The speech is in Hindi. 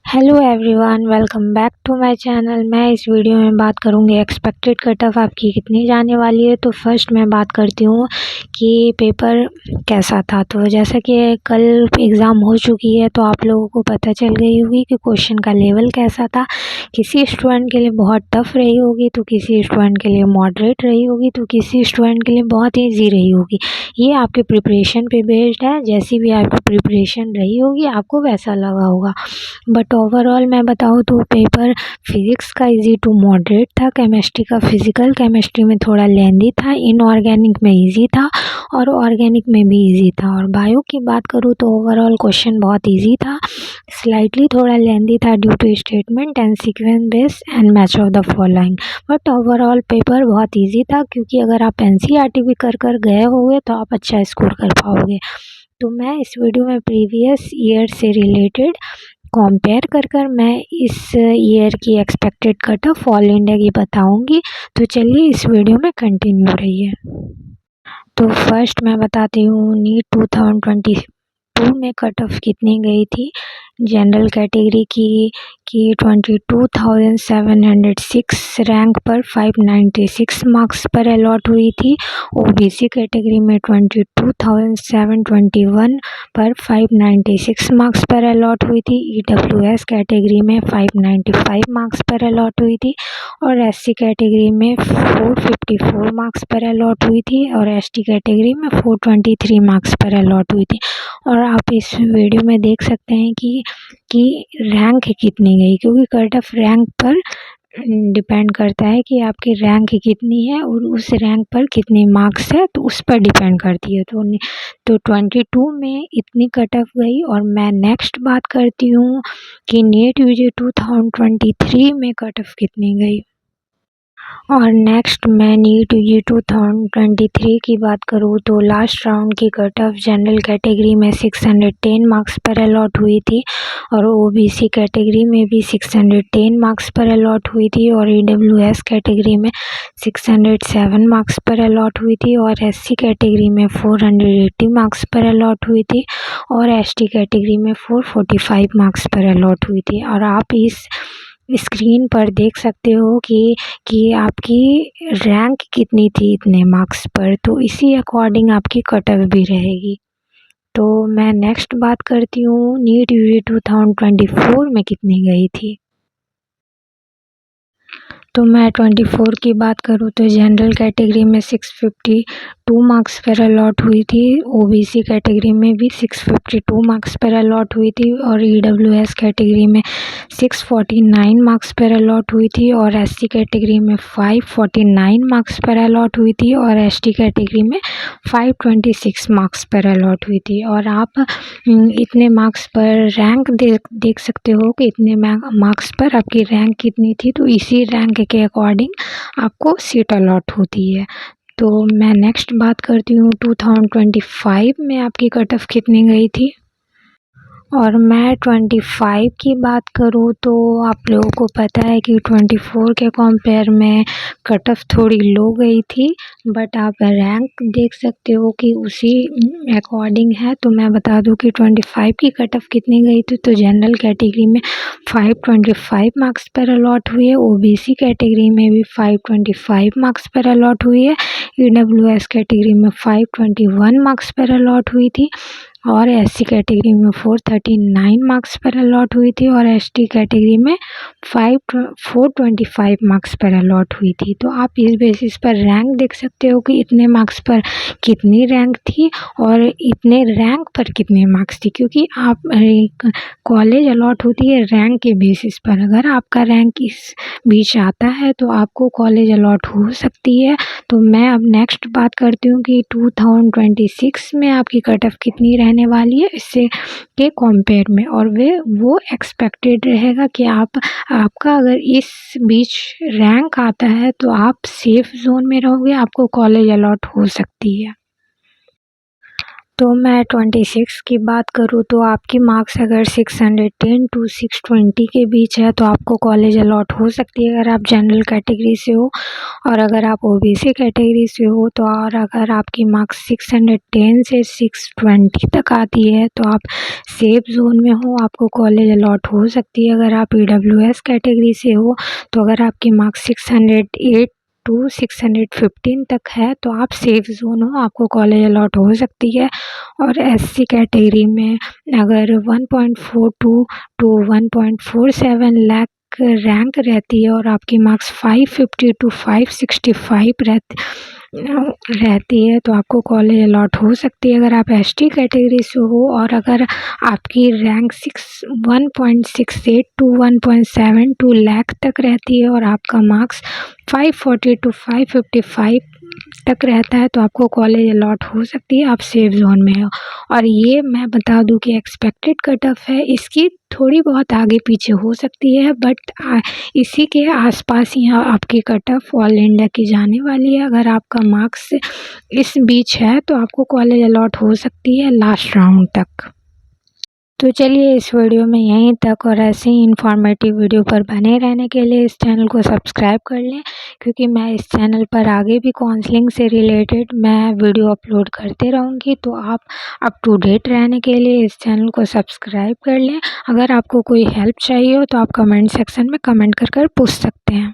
Hello everyone, welcome back to my channel. मैं इस वीडियो में बात करूंगी एक्सपेक्टेड कट ऑफ आपकी कितनी जाने वाली है। तो फर्स्ट मैं बात करती हूँ कि पेपर कैसा था। तो जैसा कि कल एग्ज़ाम हो चुकी है तो आप लोगों को पता चल गई होगी कि क्वेश्चन का लेवल कैसा था। किसी स्टूडेंट के लिए बहुत टफ रही होगी, तो किसी स्टूडेंट के लिए मॉडरेट रही होगी, तो किसी स्टूडेंट के लिए बहुत ईजी रही होगी। ये आपके प्रिपरेशन पे बेस्ड है। जैसी भी आपकी प्रिपरेशन रही होगी आपको वैसा लगा होगा। बट ओवरऑल मैं बताऊँ तो पेपर फिज़िक्स का इजी टू मॉडरेट था, केमिस्ट्री का फिज़िकल केमिस्ट्री में थोड़ा लेंदी था, इनऑर्गेनिक में इजी था और ऑर्गेनिक में भी इजी था। और बायो की बात करूँ तो ओवरऑल क्वेश्चन बहुत इजी था, स्लाइटली थोड़ा लेंदी था due to statement and sequence base and match of the following. But overall paper बहुत ईजी था, क्योंकि अगर आप एनसीईआरटी भी कर गए होगे तो आप अच्छा स्कोर कर पाओगे। तो मैं इस वीडियो में प्रीवियस ईयर से रिलेटेड कंपेयर कर मैं इस ईयर की expected cut off all India की बताऊंगी। तो चलिए इस वीडियो में कंटिन्यू रहिए। तो फर्स्ट मैं बताती हूँ नीट 2022 में कट ऑफ कितनी गई थी। जनरल कैटेगरी की 22,706 रैंक पर 596 मार्क्स पर अलॉट हुई थी। ओबीसी कैटेगरी में 22,721 पर 596 मार्क्स पर अलॉट हुई थी। ईडब्ल्यूएस कैटेगरी में 595 मार्क्स पर अलॉट हुई थी और एससी कैटेगरी में 454 मार्क्स पर अलॉट हुई थी और एसटी कैटेगरी में 423 मार्क्स पर अलॉट हुई थी। और आप इस वीडियो में देख सकते हैं कि रैंक कितनी गई, क्योंकि कट ऑफ रैंक पर डिपेंड करता है कि आपकी रैंक कितनी है और उस रैंक पर कितने मार्क्स है, तो उस पर डिपेंड करती है। तो 22 में इतनी कट ऑफ गई। और मैं नेक्स्ट बात करती हूँ कि नीट यूजी 2023 में कट ऑफ कितनी गई। और नेक्स्ट मैं नीट यूजी 2023 की बात करूँ तो लास्ट राउंड की कट ऑफ जनरल कैटेगरी में 610 मार्क्स पर अलॉट हुई थी और ओबीसी कैटेगरी में भी 610 मार्क्स पर अलॉट हुई थी और ईडब्ल्यूएस कैटेगरी में 607 मार्क्स पर अलॉट हुई थी और एससी कैटेगरी में 480 मार्क्स पर अलॉट हुई थी और एसटी कैटेगरी में 445 मार्क्स पर अलॉट हुई थी। और आप इस स्क्रीन पर देख सकते हो कि आपकी रैंक कितनी थी इतने मार्क्स पर, तो इसी अकॉर्डिंग आपकी कट ऑफ भी रहेगी। तो मैं नेक्स्ट बात करती हूँ नीट यूजी 2024 में कितनी गई थी। तो मैं 24 की बात करूँ तो जनरल कैटेगरी में 652 मार्क्स पर अलॉट हुई थी, ओबीसी कैटेगरी में भी 652 मार्क्स पर अलॉट हुई थी और ईडब्ल्यूएस कैटेगरी में 649 मार्क्स पर अलॉट हुई थी और एससी कैटेगरी में 549 मार्क्स पर अलॉट हुई थी और एसटी कैटेगरी में 526 मार्क्स पर अलॉट हुई थी। और आप इतने मार्क्स पर रैंक देख सकते हो कि इतने मार्क्स पर आपकी रैंक कितनी थी, तो इसी रैंक के अकॉर्डिंग आपको सीट अलॉट होती है। तो मैं नेक्स्ट बात करती हूँ 2025 में आपकी कट ऑफ कितनी गई थी। और मैं 25 की बात करूँ तो आप लोगों को पता है कि 24 के कंपेयर में कट ऑफ थोड़ी लो गई थी, बट आप रैंक देख सकते हो कि उसी अकॉर्डिंग है। तो मैं बता दूं कि 25 की कट ऑफ कितनी गई थी। तो जनरल कैटेगरी में 525 मार्क्स पर अलॉट हुई है, ओबीसी कैटेगरी में भी 525 मार्क्स पर अलॉट हुई है, ईडब्ल्यूएस कैटेगरी में 521 मार्क्स पर अलॉट हुई थी और एससी कैटेगरी में 439 मार्क्स पर अलॉट हुई थी और एसटी कैटेगरी में 425 मार्क्स पर अलॉट हुई थी। तो आप इस बेसिस पर रैंक देख सकते हो कि इतने मार्क्स पर कितनी रैंक थी और इतने रैंक पर कितने मार्क्स थी, क्योंकि आप कॉलेज अलॉट होती है रैंक के बेसिस पर। अगर आपका रैंक इस बीच आता है तो आपको कॉलेज अलॉट हो सकती है। तो मैं अब नेक्स्ट बात करती हूँ कि 2026 में आपकी कट ऑफ कितनी रहने वाली है इससे के कंपेयर में, और वो एक्सपेक्टेड रहेगा कि आपका अगर इस बीच रैंक आता है तो आप सेफ जोन में रहोगे, आपको कॉलेज अलॉट हो सकती है। तो मैं 26 की बात करूँ तो आपकी मार्क्स अगर 610 टू 620 के बीच है तो आपको कॉलेज अलॉट हो सकती है अगर आप जनरल कैटेगरी से हो। और अगर आप ओबीसी कैटेगरी से हो तो और अगर आपकी मार्क्स 610 से 620 तक आती है तो आप सेफ जोन में हो, आपको कॉलेज अलॉट हो सकती है। अगर आप ईडब्ल्यूएस कैटेगरी से हो तो अगर आपकी मार्क्स 608 टू 615 तक है तो आप सेफ जोन हो, आपको कॉलेज अलॉट हो सकती है। और एससी कैटेगरी में अगर 1.42 टू 1.47 लाख रैंक रहती है और आपकी मार्क्स 550 टू 565 रहती है तो आपको कॉलेज अलॉट हो सकती है। अगर आप एसटी कैटेगरी से हो और अगर आपकी रैंक 1.68 टू 1.72 लाख तक रहती है और आपका मार्क्स 540 टू 555 तक रहता है तो आपको कॉलेज अलॉट हो सकती है, आप सेफ जोन में हो। और ये मैं बता दूं कि एक्सपेक्टेड कट ऑफ है, इसकी थोड़ी बहुत आगे पीछे हो सकती है बट इसी के आसपास यहाँ आपकी कट ऑफ ऑल इंडिया की जाने वाली है। अगर आपका मार्क्स इस बीच है तो आपको कॉलेज अलॉट हो सकती है लास्ट राउंड तक। तो चलिए इस वीडियो में यहीं तक, और ऐसे ही इन्फॉर्मेटिव वीडियो पर बने रहने के लिए इस चैनल को सब्सक्राइब कर लें, क्योंकि मैं इस चैनल पर आगे भी काउंसलिंग से रिलेटेड मैं वीडियो अपलोड करते रहूँगी। तो आप अप टू डेट रहने के लिए इस चैनल को सब्सक्राइब कर लें। अगर आपको कोई हेल्प चाहिए हो तो आप कमेंट सेक्शन में कमेंट कर पूछ सकते हैं।